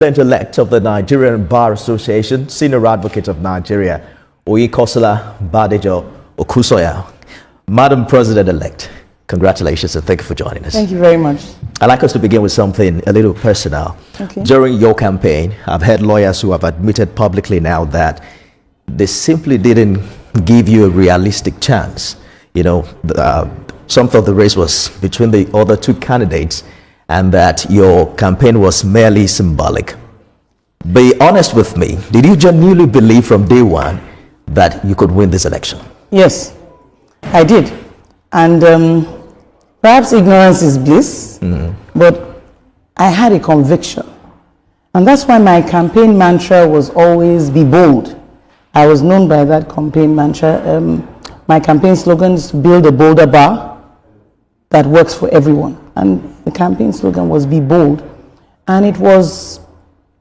President-elect of the Nigerian Bar Association, Senior Advocate of Nigeria, Oyinkansola Badejo Okusoya. Madam President-elect, congratulations and thank you for joining us. Thank you very much. I'd like us to begin with something a little personal. Okay. During your campaign, I've heard lawyers who have admitted publicly now that they simply didn't give you a realistic chance. You know, some thought the race was between the other two candidates and that your campaign was merely symbolic. Be honest with me, did you genuinely believe from day one that you could win this election? Yes, I did. And perhaps ignorance is bliss, but I had a conviction. And that's why my campaign mantra was always be bold. I was known by that campaign mantra. My campaign slogan is build a bolder bar that works for everyone. And the campaign slogan was be bold. And it was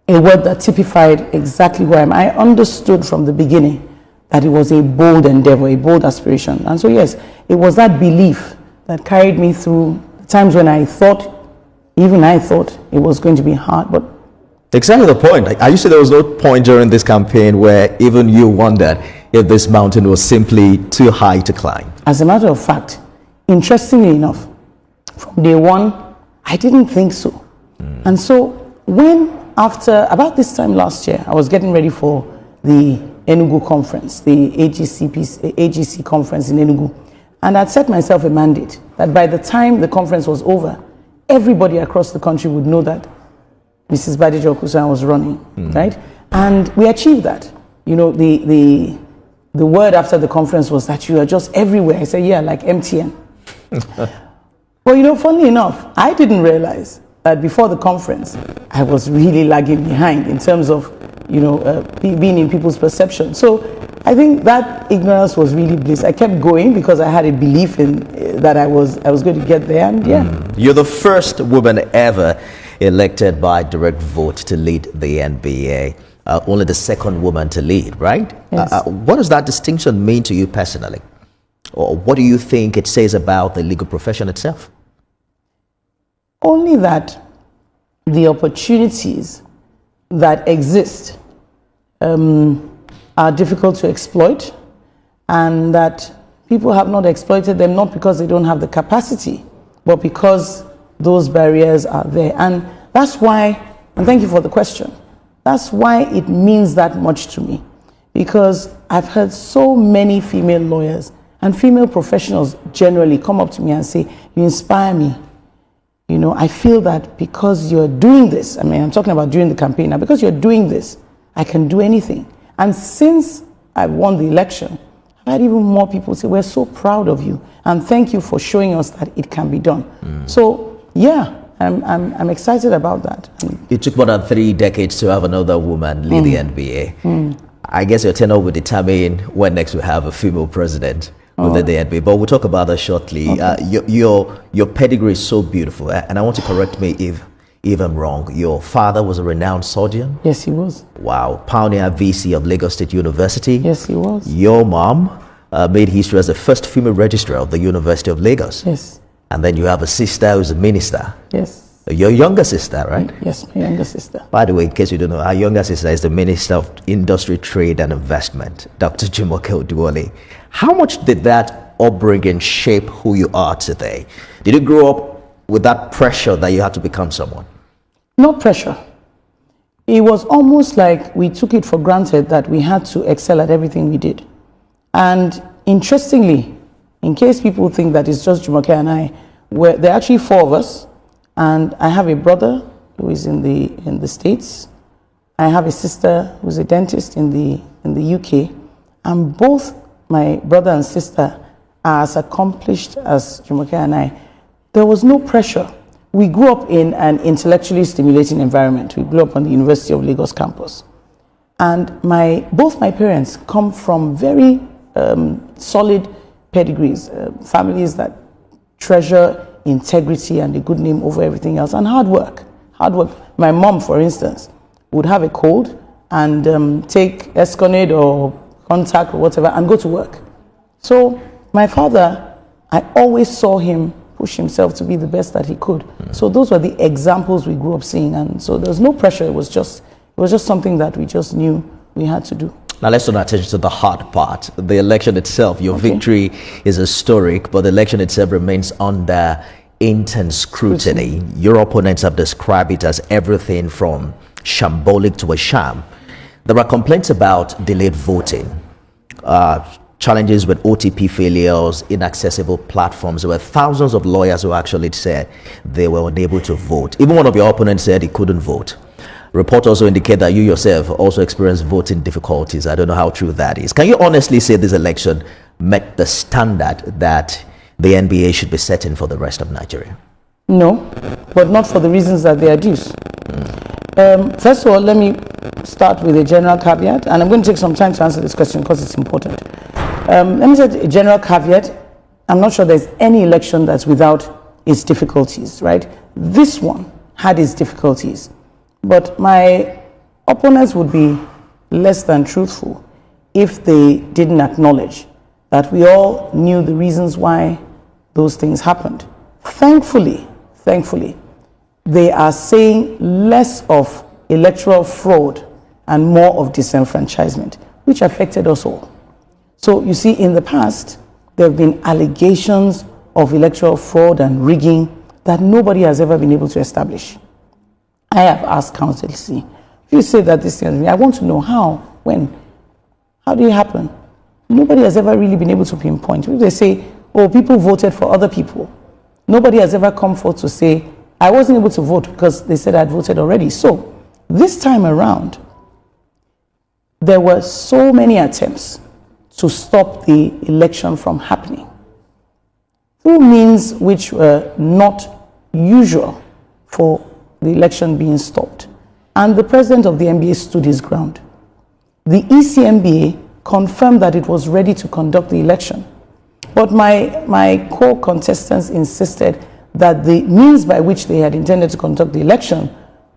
a word that typified exactly who I am. I understood from the beginning that it was a bold endeavor, a bold aspiration. And so yes, it was that belief that carried me through times when I thought, even I thought it was going to be hard, but exactly the point. Like, are you saying there was no point during this campaign where even you wondered if this mountain was simply too high to climb? As a matter of fact, interestingly enough, from day one, I didn't think so. And so when after about this time last year, I was getting ready for the Enugu conference, the AGC conference in Enugu, and I'd set myself a mandate that by the time the conference was over, everybody across the country would know that Mrs. Badejo Okusoya was running, right? And we achieved that. You know, the word after the conference was that you are just everywhere. I said, yeah, like MTN. Well, you know, funnily enough, I didn't realize that before the conference, I was really lagging behind in terms of, you know, being in people's perception. So I think that ignorance was really bliss. I kept going because I had a belief in that I was going to get there, and yeah. You're the first woman ever elected by direct vote to lead the NBA. Only the second woman to lead, right? Yes. What does that distinction mean to you personally? Or what do you think it says about the legal profession itself? Only that the opportunities that exist are difficult to exploit, and that people have not exploited them not because they don't have the capacity, but because those barriers are there. And that's why, and thank you for the question, that's why it means that much to me. Because I've heard so many female lawyers and female professionals generally come up to me and say, you inspire me. You know, I feel that because you're doing this, I mean, I'm talking about during the campaign now, because you're doing this, I can do anything. And since I won the election, I've had even more people say, we're so proud of you, and thank you for showing us that it can be done. So, yeah, I'm excited about that. It took more than 3 decades to have another woman lead the NBA. I guess your tenure will determine when next we have a female president within the NBA, but we'll talk about that shortly. Okay. Your pedigree is so beautiful, and I want to correct me if I'm wrong. Your father was a renowned surgeon? Yes, he was. Wow. Pioneer VC of Lagos State University? Yes, he was. Your mom made history as the first female registrar of the University of Lagos? Yes. And then you have a sister who's a minister? Yes. Your younger sister, right? Yes, my younger sister. By the way, in case you don't know, our younger sister is the Minister of Industry, Trade and Investment, Dr. Jumoke Oduwole. How much did that upbringing shape who you are today? Did you grow up with that pressure that you had to become someone? Not pressure. It was almost like we took it for granted that we had to excel at everything we did. And interestingly, in case people think that it's just Jumoke and I, there are actually 4 of us. And I have a brother who is in the States. I have a sister who's a dentist in the UK. And both my brother and sister are as accomplished as Jumoke and I. There was no pressure. We grew up in an intellectually stimulating environment. We grew up on the University of Lagos campus. And both my parents come from very solid pedigrees, families that treasure integrity and a good name over everything else, and hard work. My mom, for instance, would have a cold and take Esconade or Contact or whatever and go to work. So my father, I always saw him push himself to be the best that he could. So those were the examples we grew up seeing, and so there was no pressure. It was just something that we just knew we had to do. Now let's turn our attention to the hard part, the election itself. Your victory is historic, but the election itself remains under intense scrutiny. Your opponents have described it as everything from shambolic to a sham. There are complaints about delayed voting, challenges with OTP failures, inaccessible platforms. There were thousands of lawyers who actually said they were unable to vote. Even one of your opponents said he couldn't vote. Reports also indicate that you yourself also experienced voting difficulties. I don't know how true that is. Can you honestly say this election met the standard that the NBA should be setting for the rest of Nigeria? No, but not for the reasons that they adduce. First of all, let me start with a general caveat, and I'm going to take some time to answer this question because it's important. Let me say a general caveat. I'm not sure there's any election that's without its difficulties, right? This one had its difficulties. But my opponents would be less than truthful if they didn't acknowledge that we all knew the reasons why those things happened. Thankfully, they are saying less of electoral fraud and more of disenfranchisement, which affected us all. So you see, in the past, there have been allegations of electoral fraud and rigging that nobody has ever been able to establish. I have asked counsel, see, if you say that this thing, I want to know how, when, how did it happen? Nobody has ever really been able to pinpoint. If they say, oh, people voted for other people, nobody has ever come forth to say, I wasn't able to vote because they said I'd voted already. So this time around, there were so many attempts to stop the election from happening through means which were not usual for the election being stopped. And the president of the NBA stood his ground. The ECMBA confirmed that it was ready to conduct the election. But my core contestants insisted that the means by which they had intended to conduct the election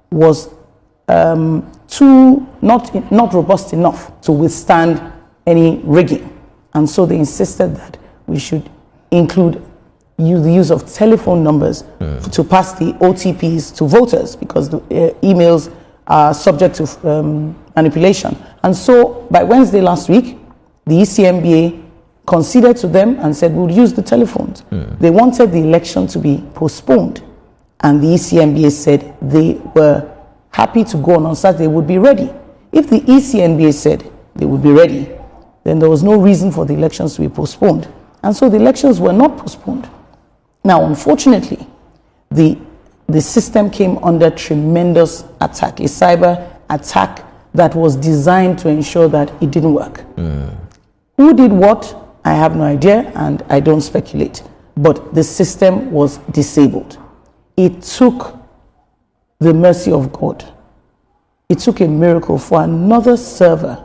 was not robust enough to withstand any rigging. And so they insisted that we should include the use of telephone numbers to pass the OTPs to voters, because the emails are subject to manipulation. And so by Wednesday last week, the ECMBA conceded to them and said, we'll use the telephones. They wanted the election to be postponed, and the ECMBA said they were happy to go on Saturday, would be ready. If the ECMBA said they would be ready, then there was no reason for the elections to be postponed. And so the elections were not postponed. Now, unfortunately, the system came under tremendous attack, a cyber attack that was designed to ensure that it didn't work. Who did what? I have no idea, and I don't speculate. But the system was disabled. It took the mercy of God. It took a miracle for another server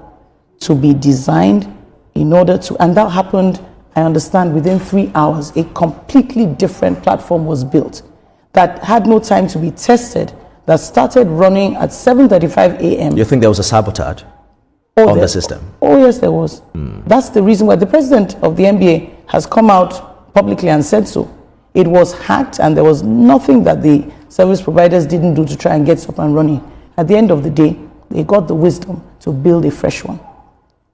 to be designed in order to, and that happened, I understand, within 3 hours. A completely different platform was built that had no time to be tested, that started running at 7:35 a.m. You think there was a sabotage on the system? Oh, yes, there was. That's the reason why the president of the NBA has come out publicly and said so. It was hacked, and there was nothing that the service providers didn't do to try and get it up and running. At the end of the day, they got the wisdom to build a fresh one.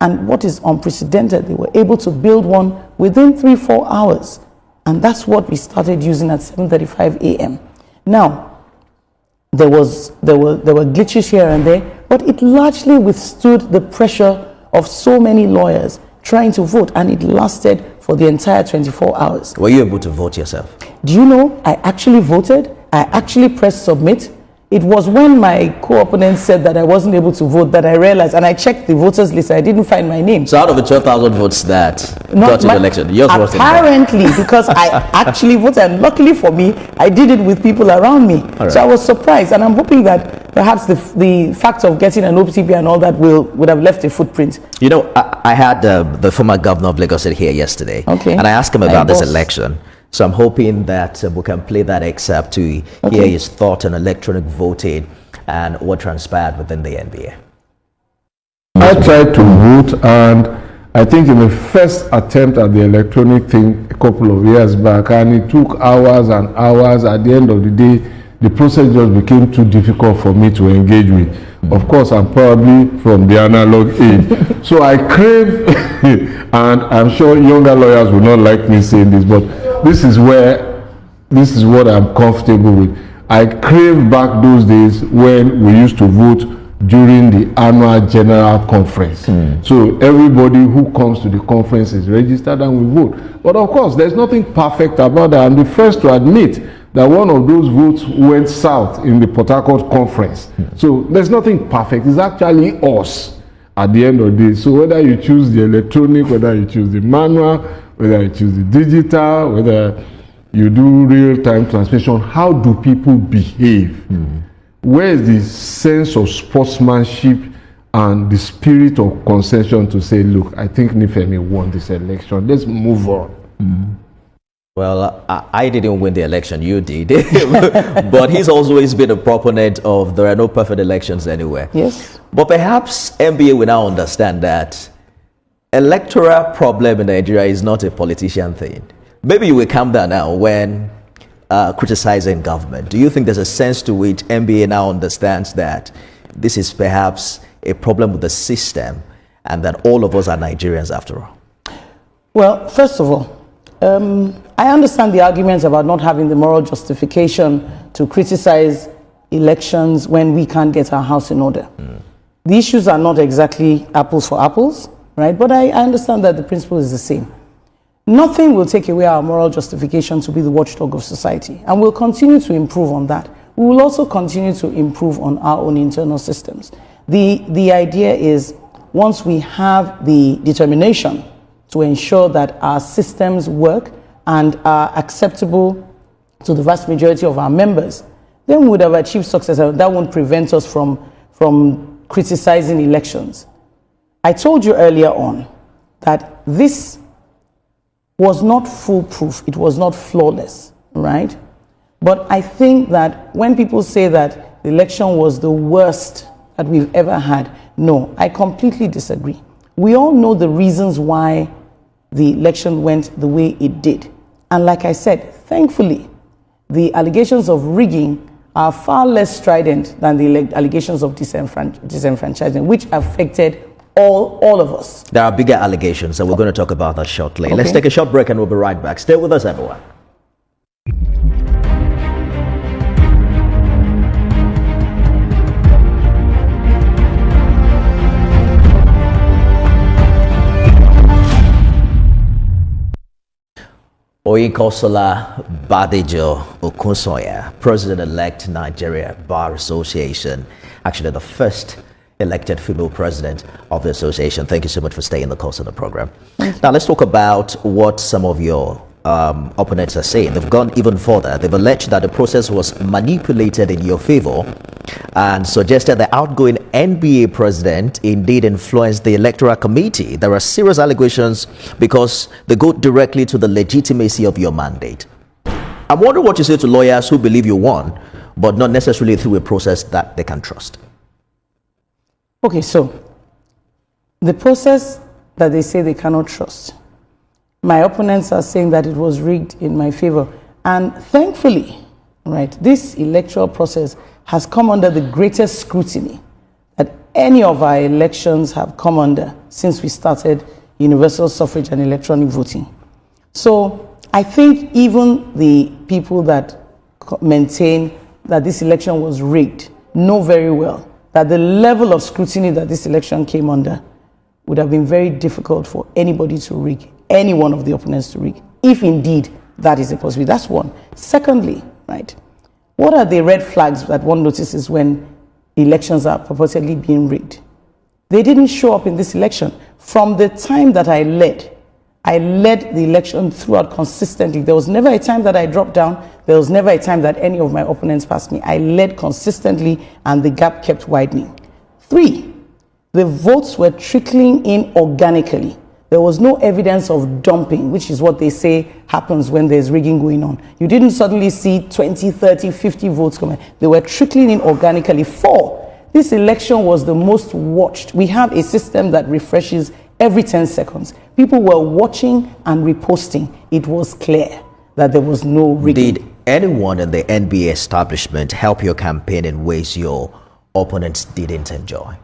And what is unprecedented, they were able to build one within 3-4 hours. And that's what we started using at 7:35 a.m. Now, there were glitches here and there, but it largely withstood the pressure of so many lawyers trying to vote, and it lasted for the entire 24 hours. Were you able to vote yourself? Do you know, I actually voted. I actually pressed submit. It was when my co-opponent said that I wasn't able to vote that I realized, and I checked the voters list, I didn't find my name. So out of the 12,000 votes that got to the election, yours was apparently, because I actually voted, and luckily for me, I did it with people around me. Right. So I was surprised, and I'm hoping that perhaps the fact of getting an OTP and all that would have left a footprint. You know, I had the former governor of Lagos here yesterday, and I asked him about this election. So I'm hoping that we can play that excerpt to hear his thought on electronic voting and what transpired within the NBA. I tried to vote, and I think in the first attempt at the electronic thing a couple of years back, and it took hours and hours. At the end of the day, the process just became too difficult for me to engage with. Of course, I'm probably from the analog age. So I crave, and I'm sure younger lawyers will not like me saying this, but this is what I'm comfortable with. I crave back those days when we used to vote during the annual general conference. So everybody who comes to the conference is registered and we vote. But of course, there's nothing perfect about that. I'm the first to admit that one of those votes went south in the Port Harcourt conference. So there's nothing perfect. It's actually us at the end of the day. So whether you choose the electronic, whether you choose the manual, whether you choose the digital, whether you do real-time transmission, how do people behave? Where is the sense of sportsmanship and the spirit of concession to say, look, I think Nifemi won this election, let's move on? Well, I didn't win the election, you did. But he's always been a proponent of there are no perfect elections anywhere. Yes. But perhaps MBA will now understand that electoral problem in Nigeria is not a politician thing. Maybe you will calm down now when criticizing government. Do you think there's a sense to which MBA now understands that this is perhaps a problem with the system and that all of us are Nigerians after all? Well, first of all, I understand the arguments about not having the moral justification to criticize elections when we can't get our house in order. The issues are not exactly apples for apples, right? But I understand that the principle is the same. Nothing will take away our moral justification to be the watchdog of society, and we'll continue to improve on that. We will also continue to improve on our own internal systems. The idea is, once we have the determination to ensure that our systems work and are acceptable to the vast majority of our members, then we would have achieved success. That won't prevent us from criticizing elections. I told you earlier on that this was not foolproof, it was not flawless, right? But I think that when people say that the election was the worst that we've ever had, no, I completely disagree. We all know the reasons why the election went the way it did. And like I said, thankfully, the allegations of rigging are far less strident than the allegations of disenfranchisement, which affected all of us. There are bigger allegations, and we're going to talk about that shortly. Okay. Let's take a short break and we'll be right back. Stay with us, everyone. Oyinkansola Badejo Okunsoya, President-elect Nigeria Bar Association, actually the first elected female president of the association. Thank you so much for staying the course of the program. Now let's talk about what some of your opponents are saying. They've gone even further. They've alleged that the process was manipulated in your favor and suggested the outgoing NBA president indeed influenced the electoral committee. There are serious allegations because they go directly to the legitimacy of your mandate. I'm wondering what you say to lawyers who believe you won, but not necessarily through a process that they can trust. Okay, so the process that they say they cannot trust, my opponents are saying that it was rigged in my favor. And thankfully, right, this electoral process has come under the greatest scrutiny that any of our elections have come under since we started universal suffrage and electronic voting. So I think even the people that maintain that this election was rigged know very well that the level of scrutiny that this election came under would have been very difficult for anybody to rig, any one of the opponents to rig, if indeed that is a possibility. That's one. Secondly, right, what are the red flags that one notices when elections are purportedly being rigged? They didn't show up in this election. From the time that I led the election throughout consistently. There was never a time that I dropped down. There was never a time that any of my opponents passed me. I led consistently and the gap kept widening. 3, the votes were trickling in organically. There was no evidence of dumping, which is what they say happens when there's rigging going on. You didn't suddenly see 20, 30, 50 votes coming. They were trickling in organically. 4, this election was the most watched. We have a system that refreshes every 10 seconds. People were watching and reposting. It was clear that there was no rigging. Did anyone in the NBA establishment help your campaign in ways your opponents didn't enjoy?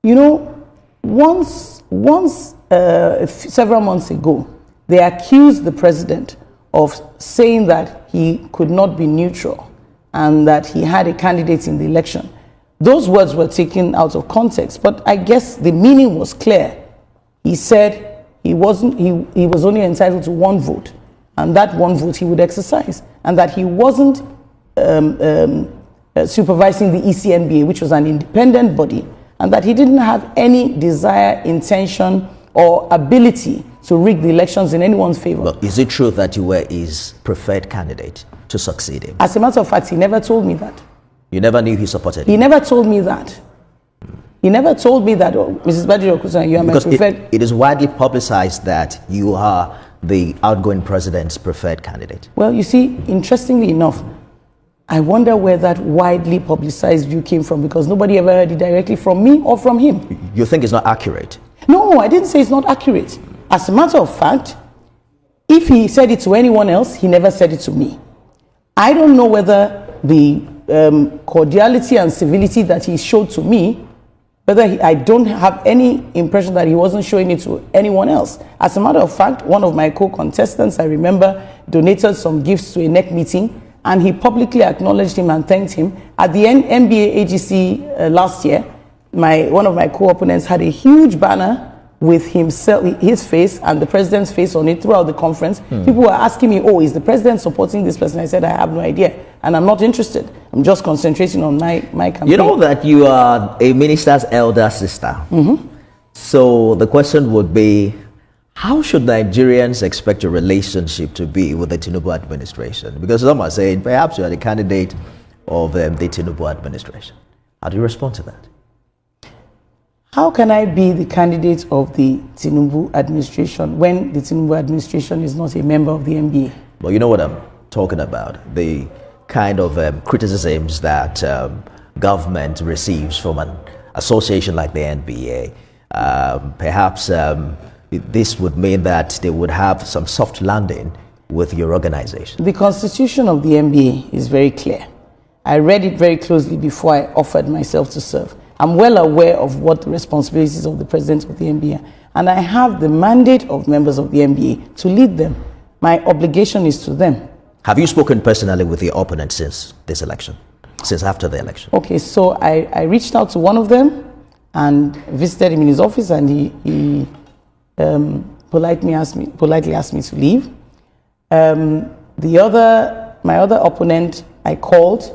You know, several months ago, they accused the president of saying that he could not be neutral and that he had a candidate in the election. Those words were taken out of context, but I guess the meaning was clear. He said he was only entitled to one vote, and that one vote he would exercise, and that he wasn't supervising the ECNBA, which was an independent body, and that he didn't have any desire, intention, or ability to rig the elections in anyone's favor. Well, is it true that you were his preferred candidate to succeed him? As a matter of fact, he never told me that. You never knew he supported him? He never told me that. He never told me that, oh, Mrs. Badiri Okusan, you are my preferred. It is widely publicized that you are the outgoing president's preferred candidate. Well, you see, interestingly enough, I wonder where that widely publicized view came from, because nobody ever heard it directly from me or from him. You think it's not accurate? No, I didn't say it's not accurate. As a matter of fact, if he said it to anyone else, he never said it to me. I don't know whether the cordiality and civility that he showed to me, I don't have any impression that he wasn't showing it to anyone else. As a matter of fact, one of my co-contestants, I remember, donated some gifts to a NEC meeting, and he publicly acknowledged him and thanked him. At the NBA AGC last year, one of my co-opponents had a huge banner with himself, his face and the president's face on it throughout the conference. People were asking me, oh, is the president supporting this person? I said, I have no idea, and I'm not interested. I'm just concentrating on my campaign. You know that you are a minister's elder sister. So the question would be, how should Nigerians expect your relationship to be with the Tinubu administration? Because some are saying perhaps you are the candidate of the Tinubu administration. How do you respond to that? How can I be the candidate of the Tinubu administration when the Tinubu administration is not a member of the NBA? Well, you know what I'm talking about. The kind of criticisms that government receives from an association like the NBA. Perhaps this would mean that they would have some soft landing with your organization. The constitution of the NBA is very clear. I read it very closely before I offered myself to serve. I'm well aware of what the responsibilities of the president of the NBA are, and I have the mandate of members of the NBA to lead them. My obligation is to them. Have you spoken personally with your opponent since this election, since after the election? Okay, so I reached out to one of them and visited him in his office, and he politely asked me to leave. My other opponent, I called.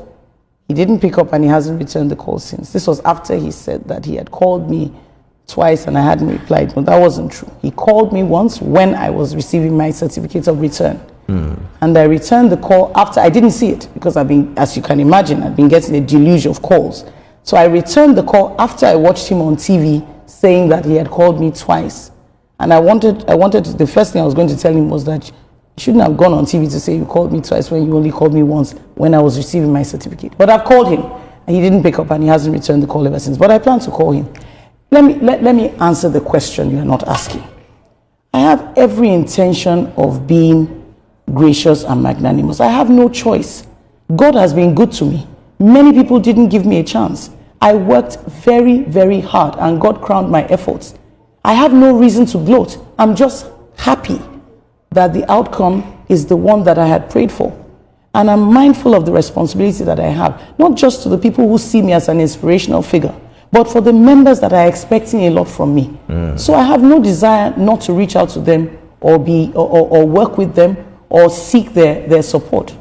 He didn't pick up, and he hasn't returned the call since. This was after he said that he had called me twice and I hadn't replied. But that wasn't true. He called me once when I was receiving my certificate of return. And I returned the call after. I didn't see it because I've been, as you can imagine, I've been getting a deluge of calls. So I returned the call after I watched him on TV saying that he had called me twice. And I wanted the first thing I was going to tell him was that you shouldn't have gone on TV to say you called me twice when you only called me once when I was receiving my certificate. But I've called him, and he didn't pick up, and he hasn't returned the call ever since. But I plan to call him. Let me answer the question you are not asking. I have every intention of being gracious and magnanimous. I have no choice. God has been good to me. Many people didn't give me a chance. I worked very, very hard, and God crowned my efforts. I have no reason to gloat. I'm just happy that the outcome is the one that I had prayed for. And I'm mindful of the responsibility that I have, not just to the people who see me as an inspirational figure, but for the members that are expecting a lot from me. So I have no desire not to reach out to them or work with them or seek their support.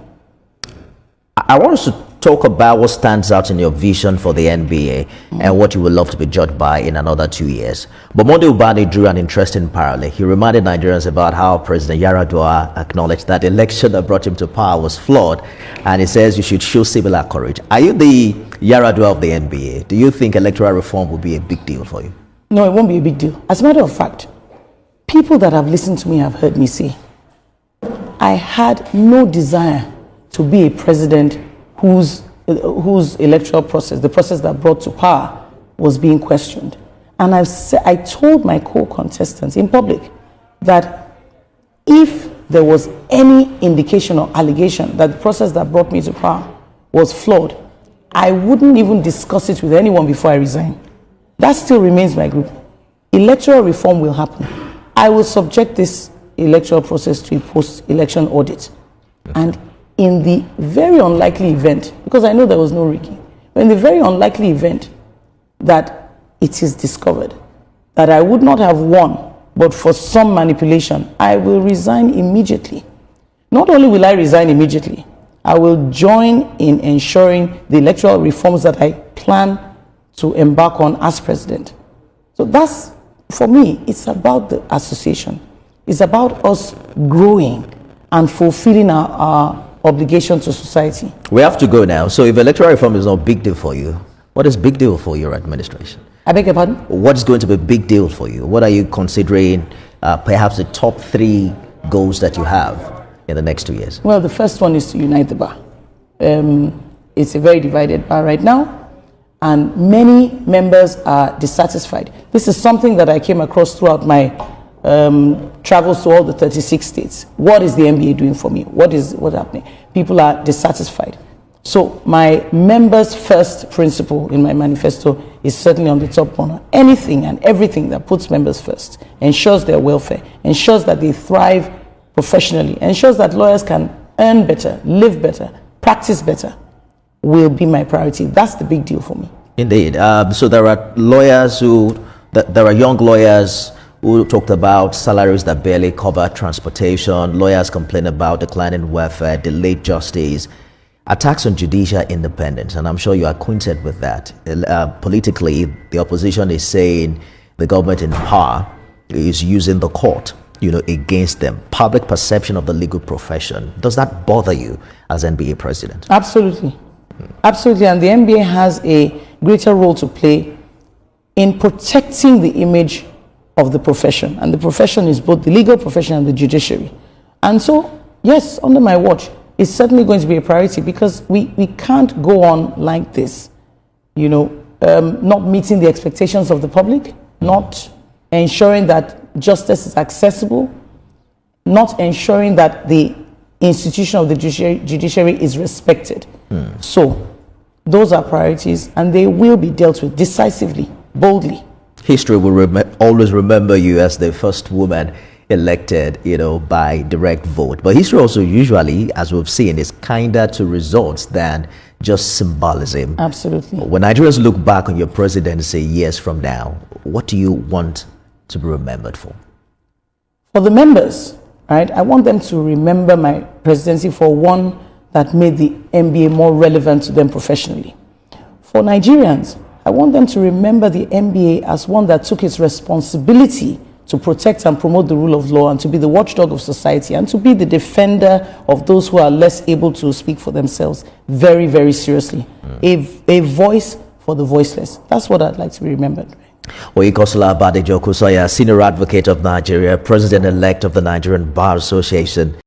I want us to talk about what stands out in your vision for the NBA and what you would love to be judged by in another 2 years. But Monday Ubani drew an interesting parallel. He reminded Nigerians about how President Yaradua acknowledged that the election that brought him to power was flawed, and he says you should show similar courage. Are you the Yaradua of the NBA? Do you think electoral reform will be a big deal for you? No, it won't be a big deal. As a matter of fact, people that have listened to me have heard me say, I had no desire to be a president whose electoral process, the process that brought to power, was being questioned. And I told my co-contestants in public that if there was any indication or allegation that the process that brought me to power was flawed, I wouldn't even discuss it with anyone before I resign. That still remains my group. Electoral reform will happen. I will subject this electoral process to a post-election audit. And in the very unlikely event, because I know there was no rigging, but in the very unlikely event that it is discovered that I would not have won, but for some manipulation, I will resign immediately. Not only will I resign immediately, I will join in ensuring the electoral reforms that I plan to embark on as president. So that's, for me, it's about the association. It's about us growing and fulfilling our obligation to society. We have to go now. So if electoral reform is not a big deal for you, what is big deal for your administration? I beg your pardon? What is going to be a big deal for you? What are you considering, perhaps the top 3 goals that you have in the next 2 years? Well, the first one is to unite the bar. It's a very divided bar right now, and many members are dissatisfied. This is something that I came across throughout my travels to all the 36 states. What is the NBA doing for me? What's happening? People are dissatisfied. So my members' first principle in my manifesto is certainly on the top corner. Anything and everything that puts members first ensures their welfare, ensures that they thrive professionally, ensures that lawyers can earn better, live better, practice better, will be my priority. That's the big deal for me. Indeed. So there are there are young lawyers who talked about salaries that barely cover transportation. Lawyers complain about declining welfare, delayed justice, attacks on judicial independence, and I'm sure you are acquainted with that. Politically, the opposition is saying the government in power is using the court, against them. Public perception of the legal profession. Does that bother you as NBA president? Absolutely. Absolutely. And the NBA has a greater role to play in protecting the image of the profession. And the profession is both the legal profession and the judiciary. And so, yes, under my watch, it's certainly going to be a priority, because we can't go on like this, not meeting the expectations of the public, not ensuring that justice is accessible, not ensuring that the institution of the judiciary is respected. So those are priorities, and they will be dealt with decisively, boldly. History will always remember you as the first woman elected, by direct vote. But history also usually, as we've seen, is kinder to results than just symbolism. Absolutely. When Nigerians look back on your presidency years from now, what do you want to be remembered for? For the members, right, I want them to remember my presidency for one that made the NBA more relevant to them professionally. For Nigerians, I want them to remember the NBA as one that took its responsibility to protect and promote the rule of law, and to be the watchdog of society, and to be the defender of those who are less able to speak for themselves very, very seriously. A voice for the voiceless. That's what I'd like to be remembered. Oyinkansola Badejo Kusanya, Senior Advocate of Nigeria, President-elect of the Nigerian Bar Association.